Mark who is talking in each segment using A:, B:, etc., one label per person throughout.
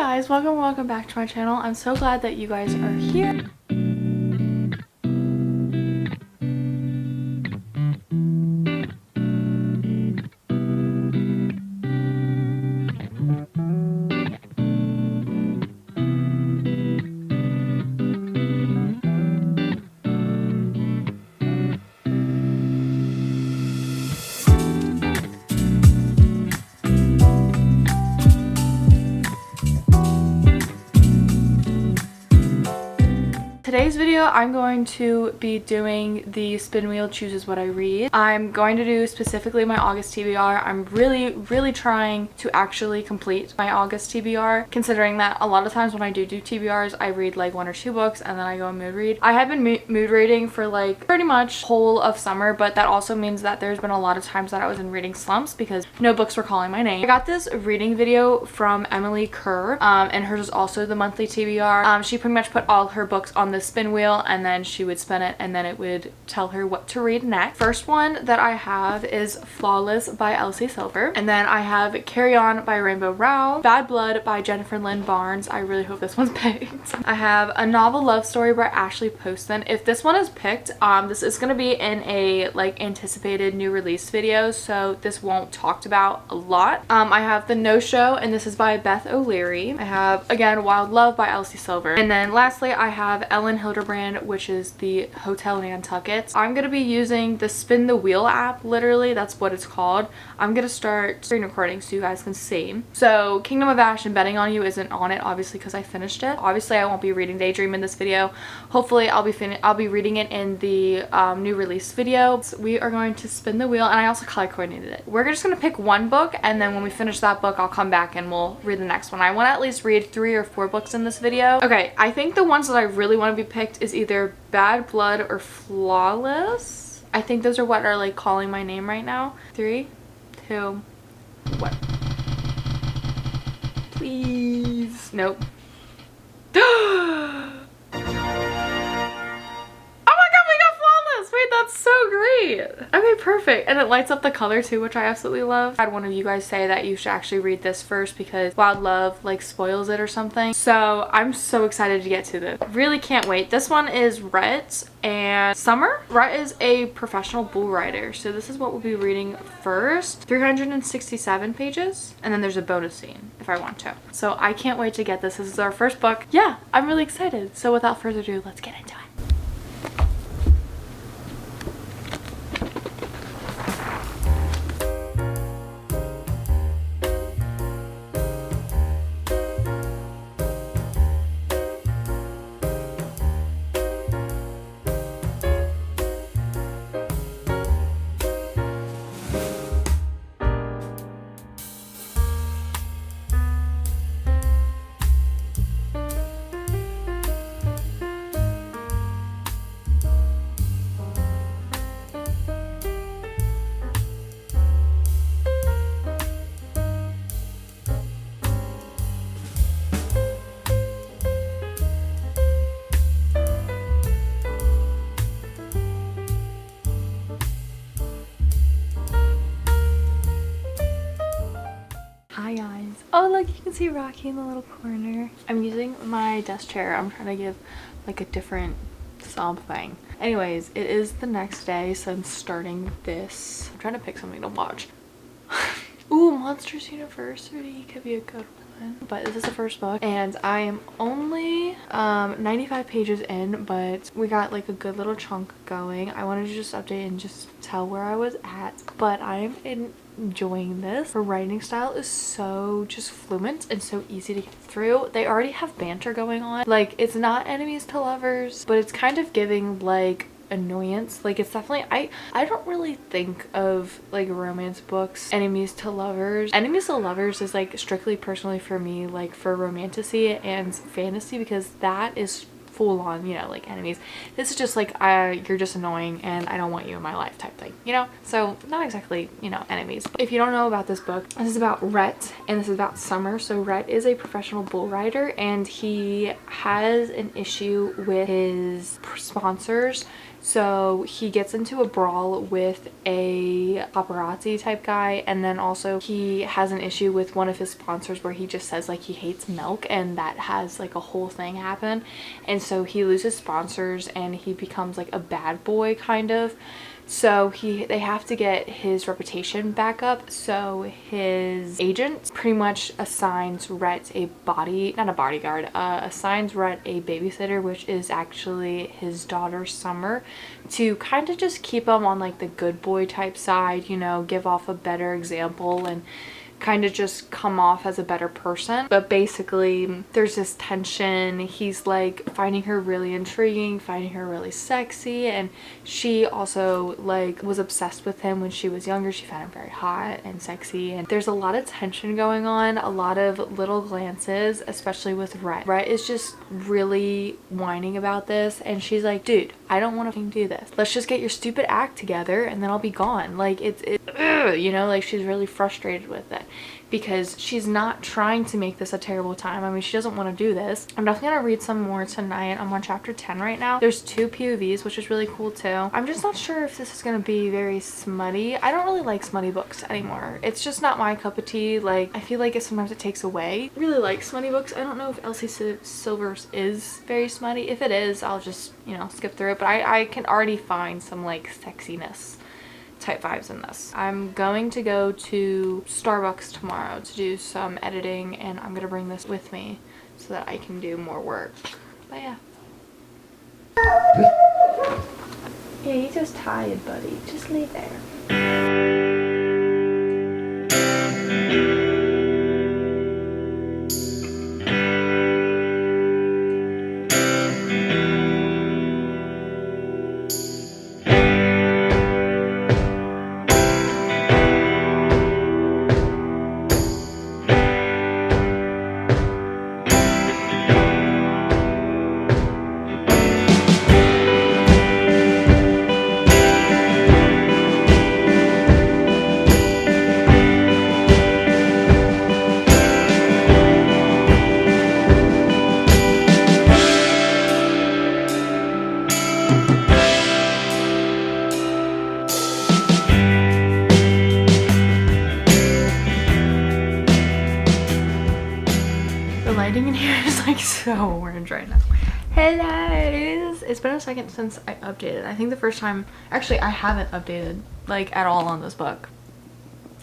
A: guys, welcome back to my channel. I'm so glad that you guys are here. Today's video, I'm going to be doing the spin wheel chooses what I read. I'm going to do specifically my August TBR. I'm really trying to actually complete my August TBR, considering that a lot of times when I do TBRs, I read like 1 or 2 books and then I go and mood read. I have been mood reading for like pretty much whole of summer, but that also means that there's been a lot of times that I was in reading slumps because no books were calling my name. I got this reading video from Emily Kerr, and hers is also the monthly TBR. She pretty much put all her books on the spin wheel and then she would spin it and then it would tell her what to read next. First one that I have is Flawless by Elsie Silver, and then I have Carry On by Rainbow Rowell, Bad Blood by Jennifer Lynn Barnes. I really hope this one's picked. I have A Novel Love Story by Ashley Poston. If this one is picked, this is going to be in a like anticipated new release video, so this won't talked about a lot. I have The No Show, and this is by Beth O'Leary. I have again Wild Love by Elsie Silver, and then lastly I have Ellen Hilderbrand, which is the Hotel Nantucket. I'm going to be using the Spin the Wheel app, literally that's what it's called. I'm going to start screen recording so you guys can see. So Kingdom of Ash and Betting on You isn't on it obviously because I finished it. Obviously I won't be reading Daydream in this video. Hopefully I'll be reading it in the new release video. So we are going to spin the wheel, and I also color coordinated it. We're just going to pick one book, and then when we finish that book I'll come back and we'll read the next one. I want to at least read 3 or 4 books in this video. Okay, I think the ones that I really want to be picked is either Bad Blood or Flawless. I think those are what are like calling my name right now. 3, 2, 1. Please. Nope. Wait, that's so great. Okay, perfect. And it lights up the color too, which I absolutely love. I had one of you guys say that you should actually read this first because Wild Love like spoils it or something. So I'm so excited to get to this. Really can't wait. This one is Rhett and Summer. Rhett is a professional bull rider. So this is what we'll be reading first. 367 pages. And then there's a bonus scene if I want to. So I can't wait to get this. This is our first book. Yeah, I'm really excited. So without further ado, let's get into it. Hi guys. Oh look, you can see Rocky in the little corner. I'm using my desk chair. I'm trying to give like a different something. Anyways, it is the next day since starting this. I'm trying to pick something to watch. Ooh, Monsters University could be a good one. But this is the first book and I am only 95 pages in, but we got like a good little chunk going. I wanted to just update and just tell where I was at, but I'm enjoying this. Her writing style is so just fluent and so easy to get through. They already have banter going on. Like, it's not enemies to lovers, but it's kind of giving like annoyance. Like, it's definitely I don't really think of like romance books enemies to lovers. Enemies to lovers is like strictly personally for me like for romantasy and fantasy, because that is full on, you know, like enemies. This is just like you're just annoying and I don't want you in my life type thing, you know? So not exactly, you know, enemies. If you don't know about this book, this is about Rhett and this is about Summer. So Rhett is a professional bull rider and he has an issue with his sponsors So he gets into a brawl with a paparazzi type guy, and then also he has an issue with one of his sponsors where he just says like he hates milk, and that has like a whole thing happen, and so he loses sponsors and he becomes like a bad boy kind of. So they have to get his reputation back up. So his agent pretty much assigns Rhett assigns Rhett a babysitter, which is actually his daughter Summer, to kind of just keep him on like the good boy type side, you know, give off a better example and kind of just come off as a better person. But basically there's this tension. He's like finding her really intriguing, finding her really sexy, and she also like was obsessed with him when she was younger. She found him very hot and sexy, and there's a lot of tension going on, a lot of little glances, especially with Rhett. Rhett is just really whining about this, and she's like, dude, I don't want to do this. Let's just get your stupid act together and then I'll be gone. Like you know, like she's really frustrated with it because she's not trying to make this a terrible time. I mean, she doesn't want to do this. I'm definitely gonna read some more tonight. I'm on chapter 10 right now. There's 2 POVs, which is really cool too. I'm just not sure if this is gonna be very smutty. I don't really like smutty books anymore. It's just not my cup of tea. Like, I feel like sometimes it takes away. I really like smutty books. I don't know if Elsie Silver's is very smutty. If it is, I'll just, you know, skip through it. But I can already find some like sexiness type vibes in this. I'm going to go to Starbucks tomorrow to do some editing, and I'm gonna bring this with me so that I can do more work. But yeah. Yeah, you're just tired, buddy. Just lay there. So orange right now. Hello! It's been a second since I updated. I think the first time, actually I haven't updated like at all on this book.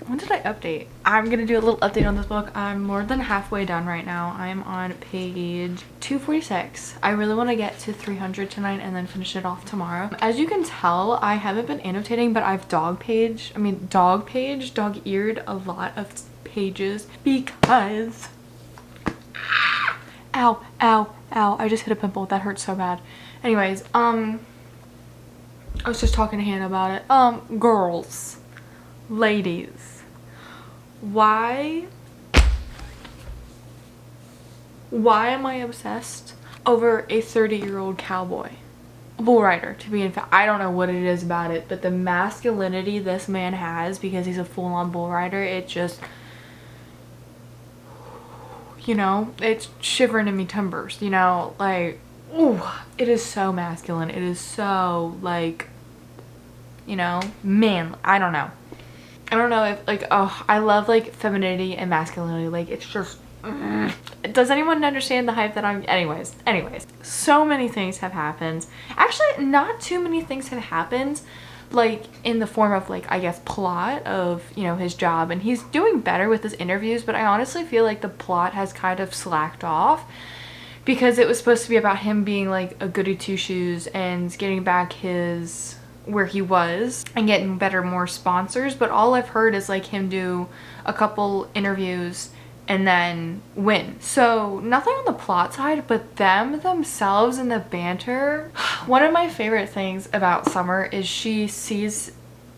A: When did I update? I'm gonna do a little update on this book. I'm more than halfway done right now. I'm on page 246. I really want to get to 300 tonight and then finish it off tomorrow. As you can tell, I haven't been annotating, but I've dog-eared a lot of pages because ow, ow, ow, I just hit a pimple. That hurts so bad. Anyways, I was just talking to Hannah about it. Girls, ladies, why am I obsessed over a 30-year-old cowboy? Bull rider, to be in fact. I don't know what it is about it, but the masculinity this man has because he's a full-on bull rider, it just, you know, it's shivering in me timbers, you know, like, ooh, it is so masculine. It is so, like, you know, man, I don't know if, like, oh, I love, like, femininity and masculinity. Like, it's just, does anyone understand the hype that I'm, anyways, so many things have happened. Actually, not too many things have happened, like, in the form of, like, I guess, plot of, you know, his job, and he's doing better with his interviews, but I honestly feel like the plot has kind of slacked off because it was supposed to be about him being, like, a goody two-shoes and getting back his, where he was and getting better, more sponsors, but all I've heard is, like, him do a couple interviews and then win. So nothing on the plot side, but themselves and the banter. One of my favorite things about Summer is she sees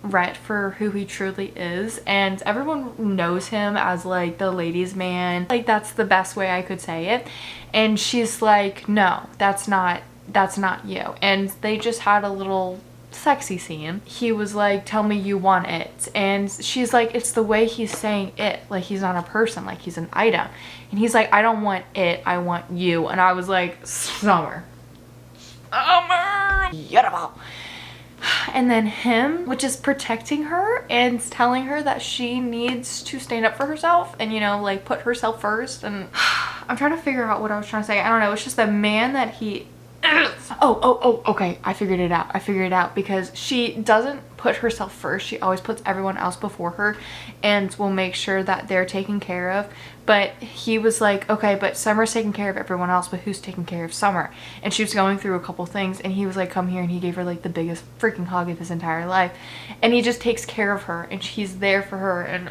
A: Rhett for who he truly is, and everyone knows him as, like, the ladies' man. Like, that's the best way I could say it. And she's like, no, that's not you. And they just had a little sexy scene. He was like, tell me you want it, and she's like, it's the way he's saying it, like he's not a person, like he's an item. And he's like, I don't want it, I want you. And I was like, Summer, beautiful. And then him, which is protecting her and telling her that she needs to stand up for herself and, you know, like put herself first. And I'm trying to figure out what I was trying to say. I don't know. It's just the man that he is. Okay. I figured it out because she doesn't put herself first. She always puts everyone else before her and will make sure that they're taken care of. But he was like, okay, but Summer's taking care of everyone else, but who's taking care of Summer? And she was going through a couple things and he was like, come here, and he gave her like the biggest freaking hug of his entire life. And he just takes care of her and he's there for her and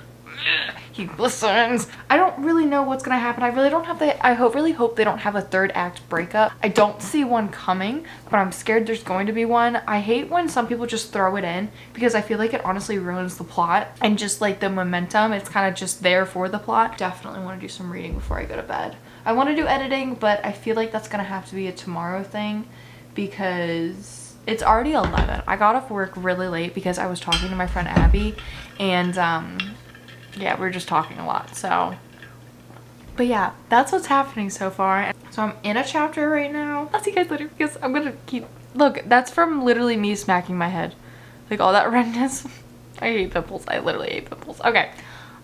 A: he listens. I don't really know what's gonna happen. I really don't have the, really hope they don't have a third act breakup. I don't see one coming, but I'm scared there's going to be one. I hate when some people just throw it in because I feel like it honestly ruins the plot and just like the momentum. It's kind of just there for the plot. Definitely want to do some reading before I go to bed. I want to do editing, but I feel like that's gonna have to be a tomorrow thing because it's already 11. I got off work really late because I was talking to my friend Abby and yeah, we were just talking a lot. So, but yeah, that's what's happening so far. So I'm in a chapter right now. I'll see you guys later because I'm gonna keep, look, that's from literally me smacking my head, like all that redness. I hate pimples. I literally hate pimples. Okay,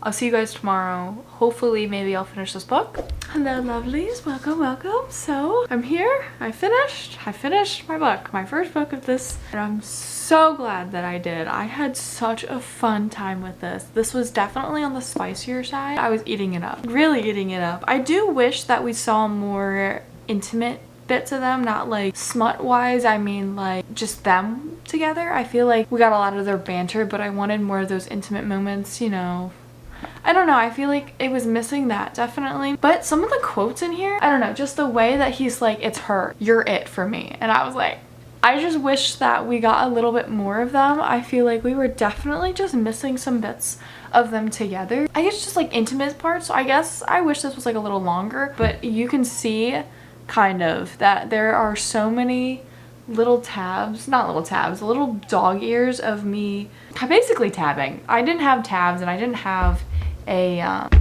A: I'll see you guys tomorrow. Hopefully maybe I'll finish this book. Hello lovelies, welcome. So I'm here. I finished my book, my first book of this, and I'm so glad that I did. I had such a fun time with this. This was definitely on the spicier side. I was eating it up, really eating it up. I do wish that we saw more intimate bits of them, not like smut wise, I mean like just them together. I feel like we got a lot of their banter, but I wanted more of those intimate moments, you know. I don't know, I feel like it was missing that, definitely. But some of the quotes in here, I don't know, just the way that he's like, it's her, you're it for me. And I was like, I just wish that we got a little bit more of them. I feel like we were definitely just missing some bits of them together. I guess just like intimate parts. So I guess I wish this was like a little longer, but you can see kind of that there are so many little tabs, not little tabs, little dog ears of me basically tabbing. I didn't have tabs and I didn't have a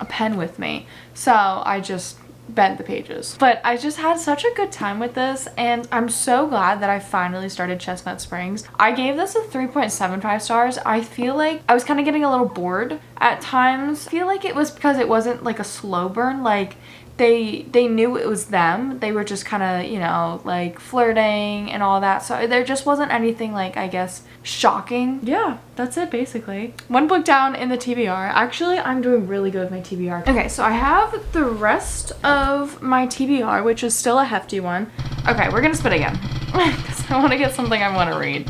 A: pen with me, so I just bent the pages. But I just had such a good time with this, and I'm so glad that I finally started Chestnut Springs. I gave this a 3.75 stars. I feel like I was kind of getting a little bored at times. I feel like it was because it wasn't like a slow burn, like they knew it was them. They were just kind of, you know, like flirting and all that. So there just wasn't anything like, I guess, shocking. Yeah, that's it basically. One book down in the TBR. Actually, I'm doing really good with my TBR. Okay, so I have the rest of my TBR, which is still a hefty one. Okay, we're gonna spit again because I want to get something I want to read.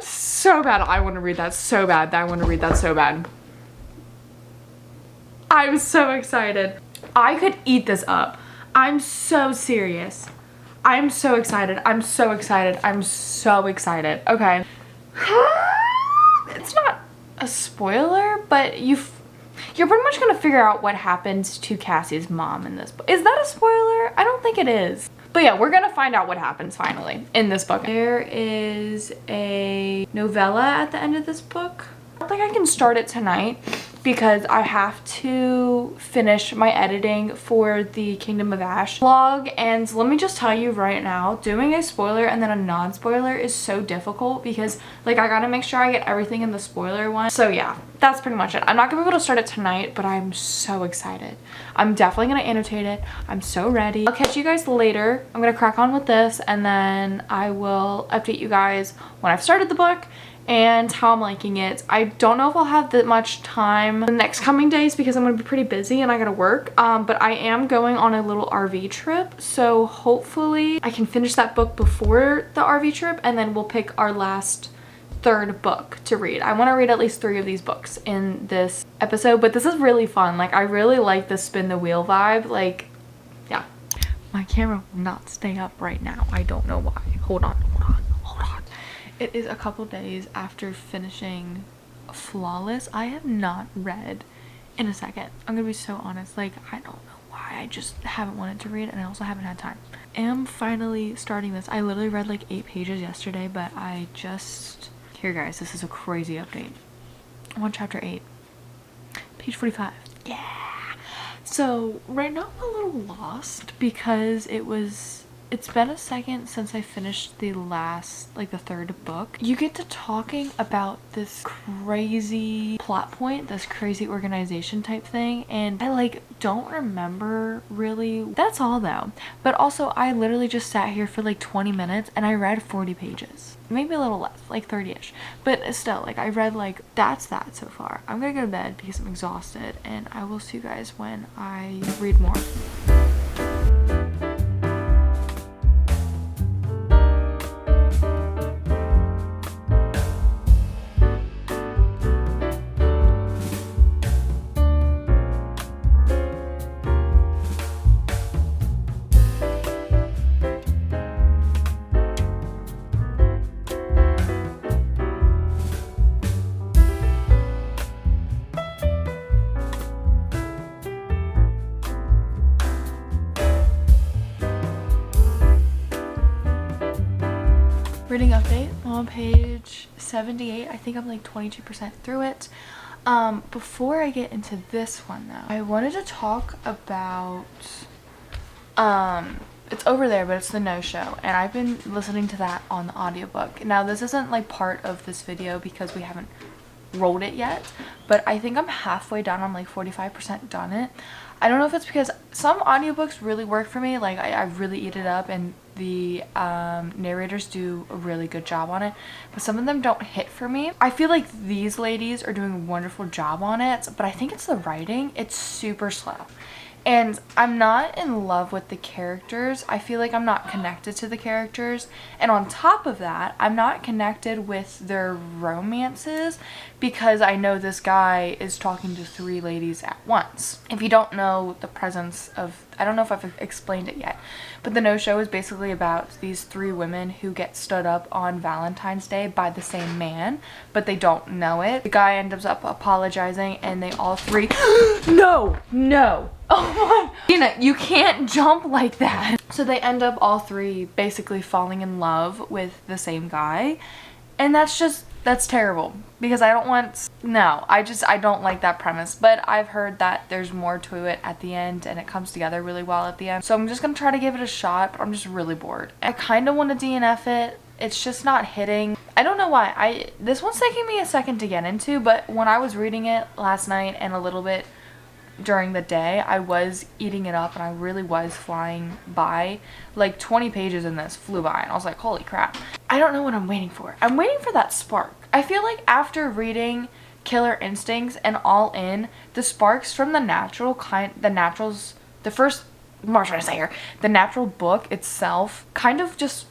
A: So bad. I want to read that so bad. I want to read that so bad. I'm so excited. I could eat this up. I'm so serious. I'm so excited. I'm so excited. I'm so excited. Okay. It's not a spoiler, but you're pretty much going to figure out what happens to Cassie's mom in this book. Is that a spoiler? I don't think it is. But yeah, we're gonna find out what happens finally in this book. There is a novella at the end of this book. I don't think I can start it tonight because I have to finish my editing for the Kingdom of Ash vlog. And let me just tell you right now, doing a spoiler and then a non-spoiler is so difficult because like I gotta make sure I get everything in the spoiler one. So yeah, that's pretty much it. I'm not gonna be able to start it tonight, but I'm so excited. I'm definitely gonna annotate it. I'm so ready. I'll catch you guys later. I'm gonna crack on with this and then I will update you guys when I've started the book and how I'm liking it. I don't know if I'll have that much time the next coming days because I'm gonna be pretty busy and I gotta work. But I am going on a little RV trip, so hopefully I can finish that book before the RV trip and then we'll pick our last third book to read. I want to read at least 3 of these books in this episode, but this is really fun. Like I really like the spin the wheel vibe. Like, yeah. My camera will not stay up right now. I don't know why. Hold on. It is a couple days after finishing Flawless. I have not read in a second. I'm gonna be so honest. Like, I don't know why. I just haven't wanted to read and I also haven't had time. I am finally starting this. I literally read like 8 pages yesterday, but I just... Here guys, this is a crazy update. I'm on chapter 8. Page 45. Yeah! So right now I'm a little lost because it's been a second since I finished the last, like the third book. You get to talking about this crazy plot point, this crazy organization type thing, and I like don't remember really. That's all though. But also I literally just sat here for like 20 minutes and I read 40 pages. Maybe a little less, like 30-ish. But still, like I read like, that's that so far. I'm gonna go to bed because I'm exhausted, and I will see you guys when I read more. Reading update, I'm on page 78. I think I'm like 22% through it. Before I get into this one though, I wanted to talk about, it's over there, but it's the No Show, and I've been listening to that on the audiobook. Now this isn't like part of this video because we haven't rolled it yet, but I think I'm halfway done. I'm like 45% done it. I don't know if it's because some audiobooks really work for me, like I really eat it up, and the narrators do a really good job on it, but some of them don't hit for me. I feel like these ladies are doing a wonderful job on it, but I think it's the writing. It's super slow. And I'm not in love with the characters. I feel like I'm not connected to the characters. And on top of that, I'm not connected with their romances because I know this guy is talking to 3 ladies at once. If you don't know the presence of, I don't know if I've explained it yet, but the No Show is basically about these 3 women who get stood up on Valentine's Day by the same man, but they don't know it. The guy ends up apologizing and they all 3 no. Oh my, Gina, you can't jump like that. So they end up all 3 basically falling in love with the same guy. And that's terrible because I don't want, no, I don't like that premise. But I've heard that there's more to it at the end and it comes together really well at the end. So I'm just gonna try to give it a shot, but I'm just really bored. I kind of want to DNF it. It's just not hitting. I don't know why. This one's taking me a second to get into, but when I was reading it last night and a little bit during the day, I was eating it up and I really was flying by. Like 20 pages in this flew by and I was like, holy crap. I don't know what I'm waiting for. I'm waiting for that spark. I feel like after reading Killer Instincts and All In, the sparks from the natural book itself kind of just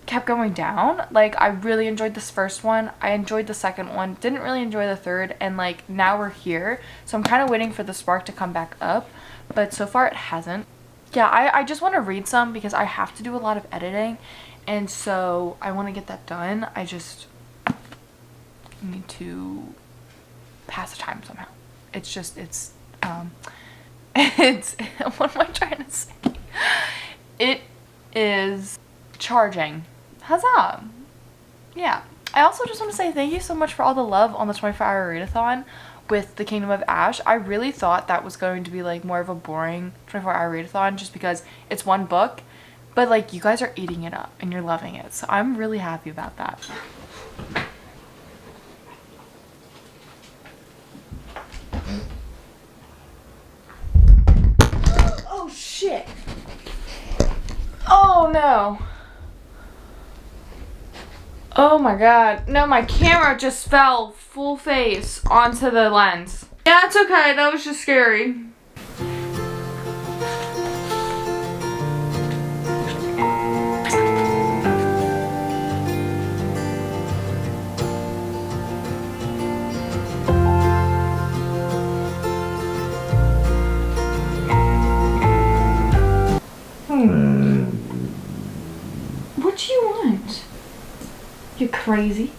A: kept going down. Like I really enjoyed this first one, I enjoyed the second one, didn't really enjoy the third, and like now we're here, so I'm kind of waiting for the spark to come back up, but so far it hasn't. Yeah, I just want to read some because I have to do a lot of editing, and so I want to get that done. I just need to pass the time somehow. It's what am I trying to say? It is charging. Huzzah! Yeah. I also just want to say thank you so much for all the love on the 24-hour readathon with the Kingdom of Ash. I really thought that was going to be like more of a boring 24-hour readathon just because it's one book, but like you guys are eating it up and you're loving it, so I'm really happy about that. Oh shit! Oh no! Oh my god. No, my camera just fell full face onto the lens. Yeah, it's okay. That was just scary. What do you want? You're crazy.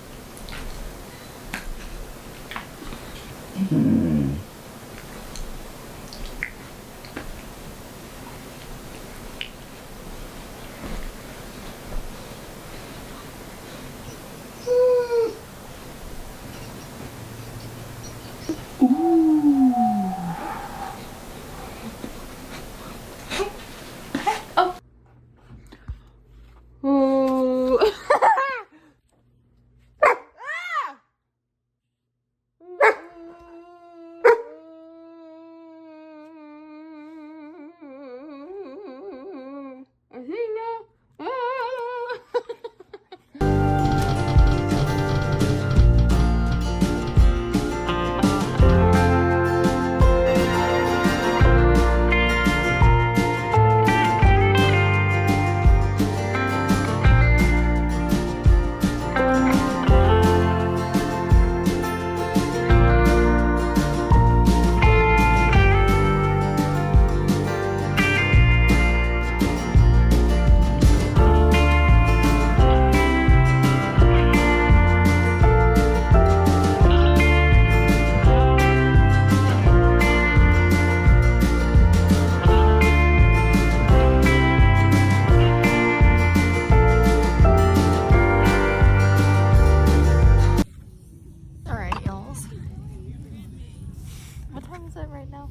A: What time is it right now?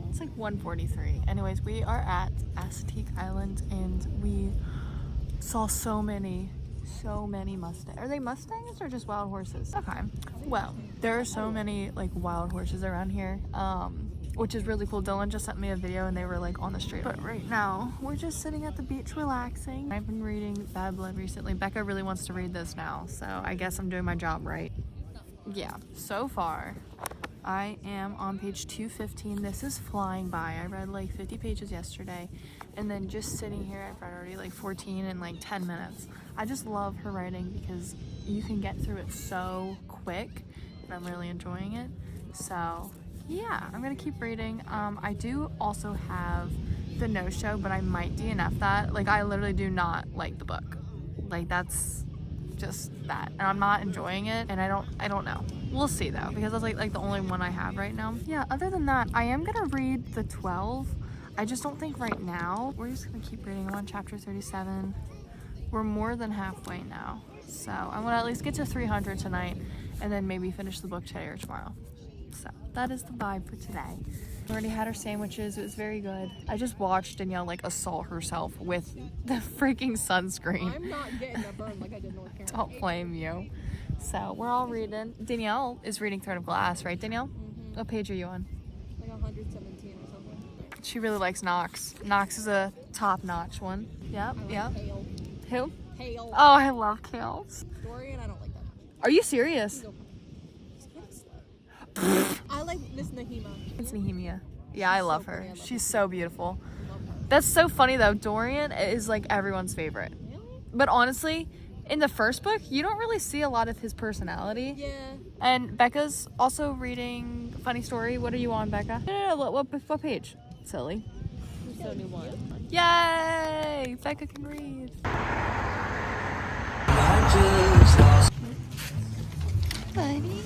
A: It's like 1:43. Anyways, we are at Aztec Island and we saw so many Mustangs. Are they Mustangs or just wild horses? Okay. Well, there are so many like wild horses around here, which is really cool. Dylan just sent me a video and they were like on the street. But right now, we're just sitting at the beach relaxing. I've been reading Bad Blood recently. Becca really wants to read this now, so I guess I'm doing my job right. Yeah, so far, I am on page 215. This is flying by. I read like 50 pages yesterday, and then just sitting here, I've read already like 14 in like 10 minutes. I just love her writing because you can get through it so quick, and I'm really enjoying it. So yeah, I'm gonna keep reading. I do also have the no-show, but I might DNF that. Like, I literally do not like the book. Like, that's just that, and I'm not enjoying it, and I don't know. We'll see though, because that's like the only one I have right now. Yeah, other than that, I am gonna read the 12. I just don't think right now. We're just gonna keep reading. I'm on chapter 37. We're more than halfway now, so I want to at least get to 300 tonight, and then maybe finish the book today or tomorrow. So that is the vibe for today. We already had our sandwiches. It was very good. I just watched Danielle like assault herself with the freaking sunscreen.
B: I'm not getting a burn like I did North Carolina.
A: Don't blame you. So we're all reading. Danielle is reading Throne of Glass, right, Danielle?
B: Mm-hmm.
A: What page are you on?
B: Like 117 or something.
A: She really likes Knox. Knox is a top-notch one. Yep,
B: I like
A: yep.
B: Kale.
A: Who?
B: Kale.
A: Oh, I love Kales.
B: Dorian, I don't like that much.
A: Are you serious?
B: I like Miss Nahima.
A: It's Nehemia. Yeah, I love her.
B: pretty. I love
A: She's so beautiful.
B: I love her.
A: That's so funny though. Dorian is like everyone's favorite.
B: Really?
A: But honestly, in the first book, you don't really see a lot of his personality.
B: Yeah.
A: And Becca's also reading Funny Story. What are you on, Becca? No, what page? Silly.
B: 71.
A: Yay! Becca can read. Buddy.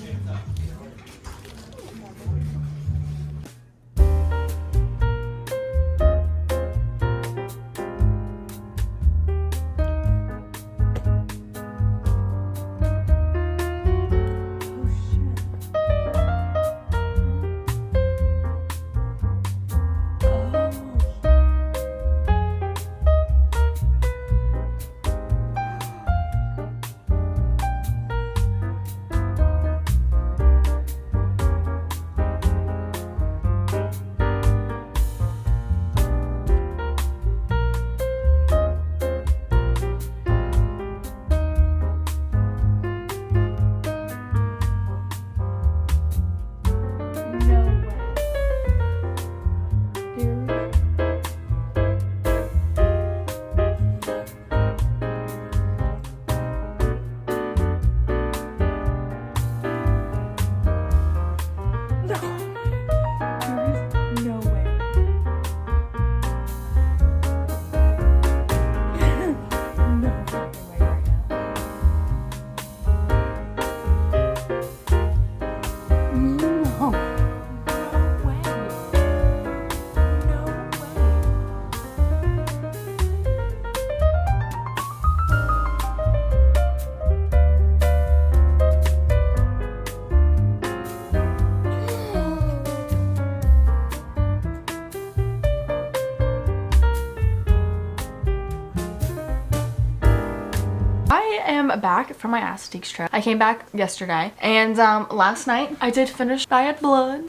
A: Back from my Aztecs trip. I came back yesterday, and last night I did finish Bad Blood.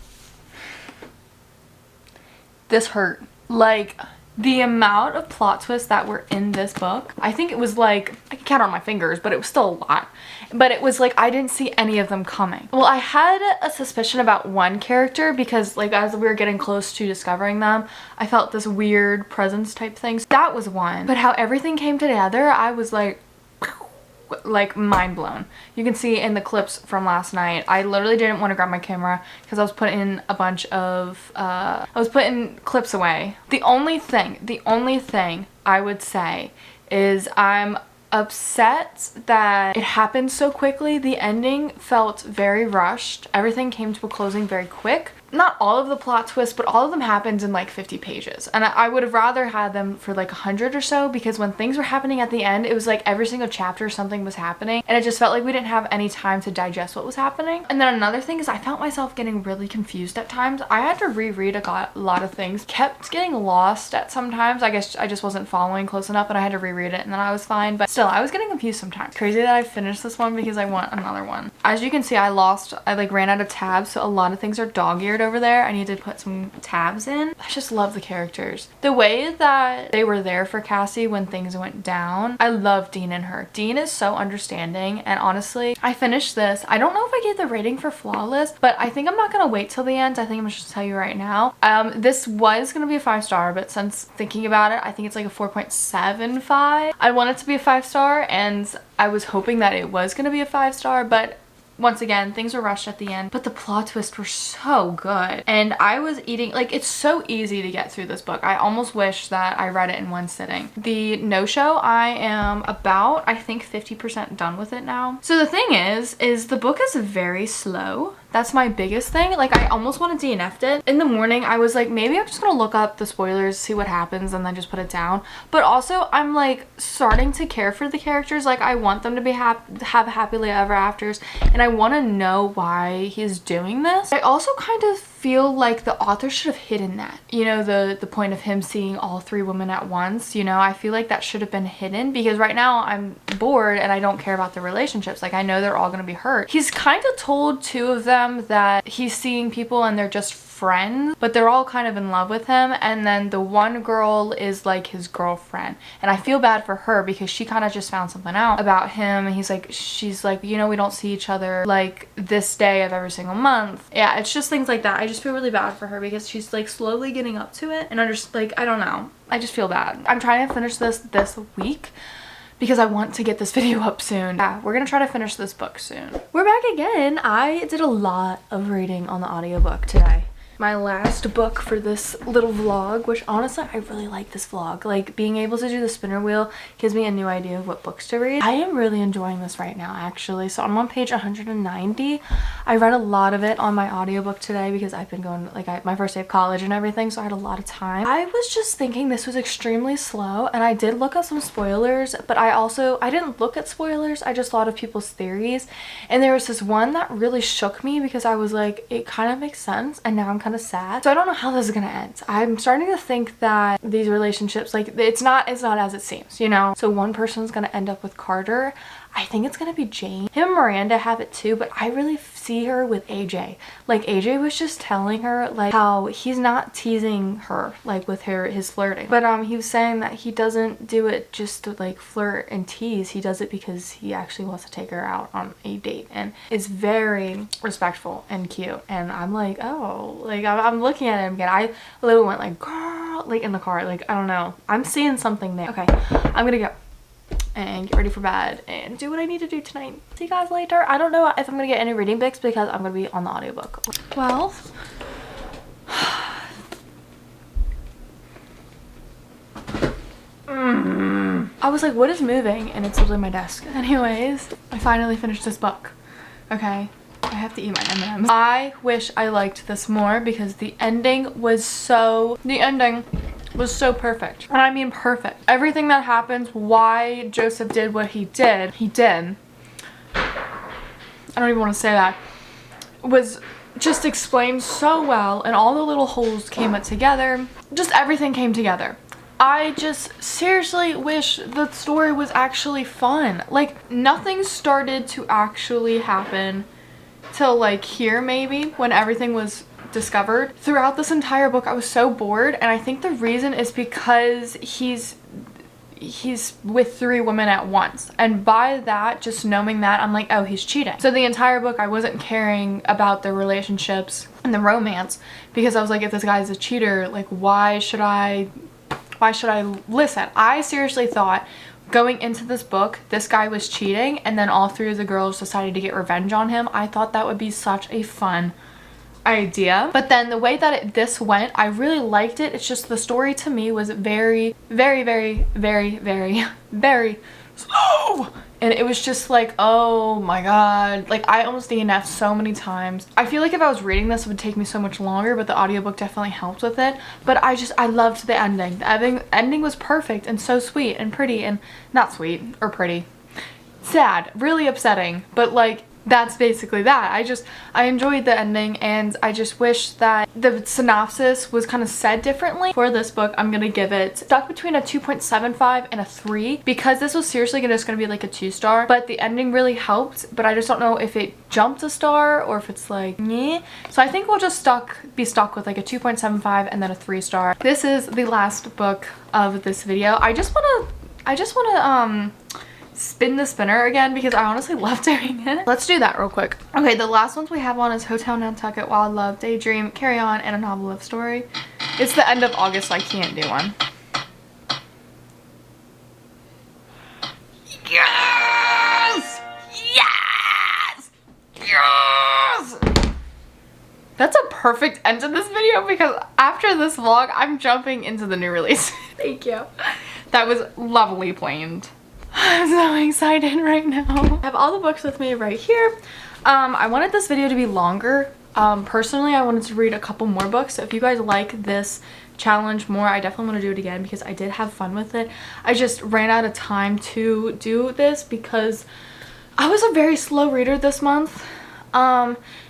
A: This hurt. Like, the amount of plot twists that were in this book, I think it was like, I can count on my fingers, but it was still a lot. But it was like I didn't see any of them coming. Well, I had a suspicion about one character because like as we were getting close to discovering them, I felt this weird presence type thing. So that was one. But how everything came together, I was like mind blown. You can see in the clips from last night, I literally didn't want to grab my camera because I was putting a bunch of I was putting clips away. The only thing I would say is I'm upset that it happened so quickly. The ending felt very rushed. Everything came to a closing very quick. not all of the plot twists, but all of them happened in like 50 pages. And I would have rather had them for like 100 or so, because when things were happening at the end, it was like every single chapter something was happening, and it just felt like we didn't have any time to digest what was happening. And then another thing is I felt myself getting really confused at times. I had to reread a lot of things, kept getting lost at sometimes. I guess I just wasn't following close enough, and I had to reread it, and then I was fine. But still, I was getting confused sometimes. Crazy that I finished this one because I want another one. As you can see, I like ran out of tabs, so a lot of things are dog-eared over there. I need to put some tabs in. I just love the characters. The way that they were there for Cassie when things went down. I love Dean and her. Dean is so understanding, and honestly, I finished this. I don't know if I gave the rating for flawless, but I think I'm not gonna wait till the end. I think I'm just tell you right now. This was gonna be a 5-star, but since thinking about it, I think it's like a 4.75. I want it to be a 5-star, and I was hoping that it was gonna be a 5-star, but once again, things were rushed at the end, but the plot twists were so good. And I was eating, like, it's so easy to get through this book. I almost wish that I read it in one sitting. The no-show, I am about, I think, 50% done with it now. So the thing is the book is very slow. That's my biggest thing. Like, I almost want to DNF'd it. In the morning, I was like, maybe I'm just gonna look up the spoilers, see what happens, and then just put it down. But also, I'm like starting to care for the characters. Like, I want them to be have happily ever afters, and I want to know why he's doing this. I also kind of feel like the author should have hidden that. You know, the point of him seeing all 3 women at once, you know, I feel like that should have been hidden, because right now I'm bored and I don't care about the relationships. Like, I know they're all gonna be hurt. He's kind of told 2 of them that he's seeing people and they're just friends, but they're all kind of in love with him, and then the one girl is like his girlfriend, and I feel bad for her because she kind of just found something out about him, and she's like, you know, we don't see each other like this day of every single month. Yeah, it's just things like that. I just feel really bad for her because she's like slowly getting up to it, and I don't know, I just feel bad. I'm trying to finish this week because I want to get this video up soon. Yeah, we're gonna try to finish this book soon. We're back again. I did a lot of reading on the audiobook today. My last book for this little vlog, which honestly I really like this vlog. Like, being able to do the spinner wheel gives me a new idea of what books to read. I am really enjoying this right now, actually. So I'm on page 190. I read a lot of it on my audiobook today because I've been going, like, my first day of college and everything, so I had a lot of time. I was just thinking this was extremely slow, and I did look up some spoilers, but I didn't look at spoilers. I just thought of people's theories, and there was this one that really shook me because I was like, it kind of makes sense, and now I'm kind of sad. So I don't know how this is gonna end. I'm starting to think that these relationships, like, it's not as it seems, you know? So one person's gonna end up with Carter. I think it's gonna be Jane. Him and Miranda have it too, but I really see her with AJ. Like, AJ was just telling her like how he's not teasing her like with his flirting, but he was saying that he doesn't do it just to like flirt and tease. He does it because he actually wants to take her out on a date, and is very respectful and cute. And I'm like, oh, like, I'm looking at him again. I literally went like, girl, like in the car, like, I don't know, I'm seeing something there. Okay, I'm gonna go and get ready for bed and do what I need to do tonight. See you guys later. I don't know if I'm gonna get any reading books because I'm gonna be on the audiobook. Well, I was like, what is moving? And it's literally my desk. Anyways, I finally finished this book. Okay, I have to eat my M&Ms. I wish I liked this more because the ending was so perfect. And I mean perfect. Everything that happens, why Joseph did what he did, I don't even want to say that, was just explained so well, and all the little holes came together. Just everything came together. I just seriously wish the story was actually fun. Like, nothing started to actually happen till like here maybe, when everything was discovered. Throughout this entire book I was so bored, and I think the reason is because he's with 3 women at once, and by that, just knowing that, I'm like, oh, he's cheating. So the entire book I wasn't caring about their relationships and the romance, because I was like, if this guy's a cheater, like, why should I listen? I seriously thought going into this book this guy was cheating, and then all 3 of the girls decided to get revenge on him. I thought that would be such a fun idea, but then the way that this went, I really liked it. It's just the story to me was very, very, very, very, very, very slow, and it was just like, oh my god, like I almost DNF'd so many times. I feel like if I was reading this it would take me so much longer, but the audiobook definitely helped with it. But I loved the ending. The ending was perfect and so sweet and pretty, and not sweet or pretty, sad, really upsetting, but like that's basically that. I enjoyed the ending, and I just wish that the synopsis was kind of said differently. For this book, I'm gonna give it stuck between a 2.75 and a 3, because this was seriously just gonna be like a 2-star, but the ending really helped, but I just don't know if it jumped a star or if it's like meh. So I think we'll just be stuck with like a 2.75 and then a 3-star. This is the last book of this video. I just wanna spin the spinner again because I honestly love doing it. Let's do that real quick. Okay, the last ones we have on is Hotel Nantucket, Wild Love, Daydream, Carry On, and A Novel Love Story. It's the end of August, so I can't do one. Yes! Yes! Yes! That's a perfect end to this video because after this vlog, I'm jumping into the new release. Thank you. That was lovely planned. I'm so excited right now. I have all the books with me right here. I wanted this video to be longer. Personally, I wanted to read a couple more books. So if you guys like this challenge more, I definitely want to do it again because I did have fun with it. I just ran out of time to do this because I was a very slow reader this month.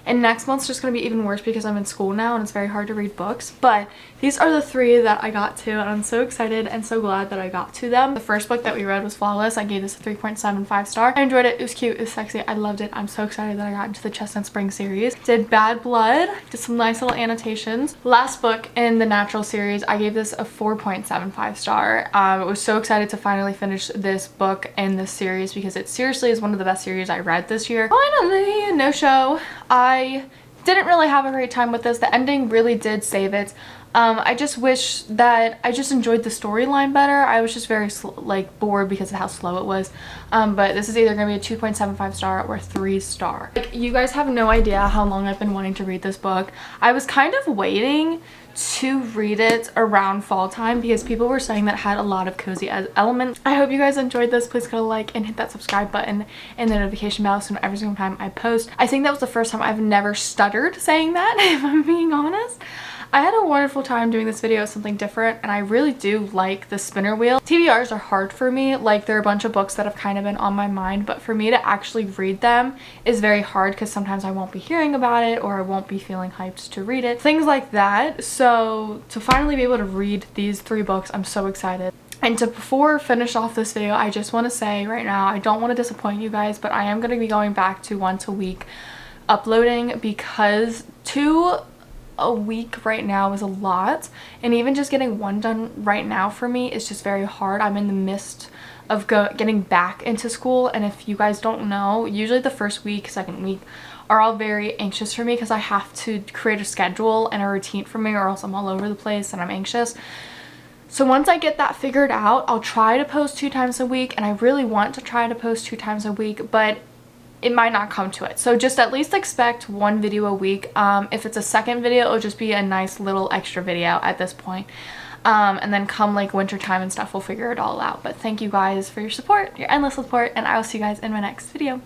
A: And next month's just gonna be even worse because I'm in school now and it's very hard to read books. But these are the 3 that I got to, and I'm so excited and so glad that I got to them. The first book that we read was Flawless. I gave this a 3.75 star. I enjoyed it. It was cute. It was sexy. I loved it. I'm so excited that I got into the Chestnut Spring series. Did Bad Blood. Did some nice little annotations. Last book in the Natural series, I gave this a 4.75 star. I was so excited to finally finish this book in this series because it seriously is one of the best series I read this year. Finally, no show. I didn't really have a great time with this. The ending really did save it. I just wish that I just enjoyed the storyline better. I was just very like bored because of how slow it was. But this is either gonna be a 2.75 star or a 3-star. Like, you guys have no idea how long I've been wanting to read this book. I was kind of waiting to read it around fall time because people were saying that it had a lot of cozy elements. I hope you guys enjoyed this. Please go like and hit that subscribe button and the notification bell so every single time I post. I think that was the first time I've never stuttered saying that, if I'm being honest. I had a wonderful time doing this video, something different, and I really do like the spinner wheel. TBRs are hard for me. Like, there are a bunch of books that have kind of been on my mind, but for me to actually read them is very hard because sometimes I won't be hearing about it or I won't be feeling hyped to read it. Things like that. So to finally be able to read these 3 books, I'm so excited. And before finish off this video, I just want to say right now, I don't want to disappoint you guys, but I am going to be going back to once a week uploading because 2 a week right now is a lot, and even just getting 1 done right now for me is just very hard. I'm in the midst of getting back into school, and if you guys don't know, usually the first week, second week are all very anxious for me because I have to create a schedule and a routine for me or else I'm all over the place and I'm anxious. So once I get that figured out, I'll try to post 2 times a week, and I really want to try to post 2 times a week, but it might not come to it. So just at least expect 1 video a week. If it's a second video, it'll just be a nice little extra video at this point. And then come like winter time and stuff, we'll figure it all out. But thank you guys for your support, your endless support, and I will see you guys in my next video.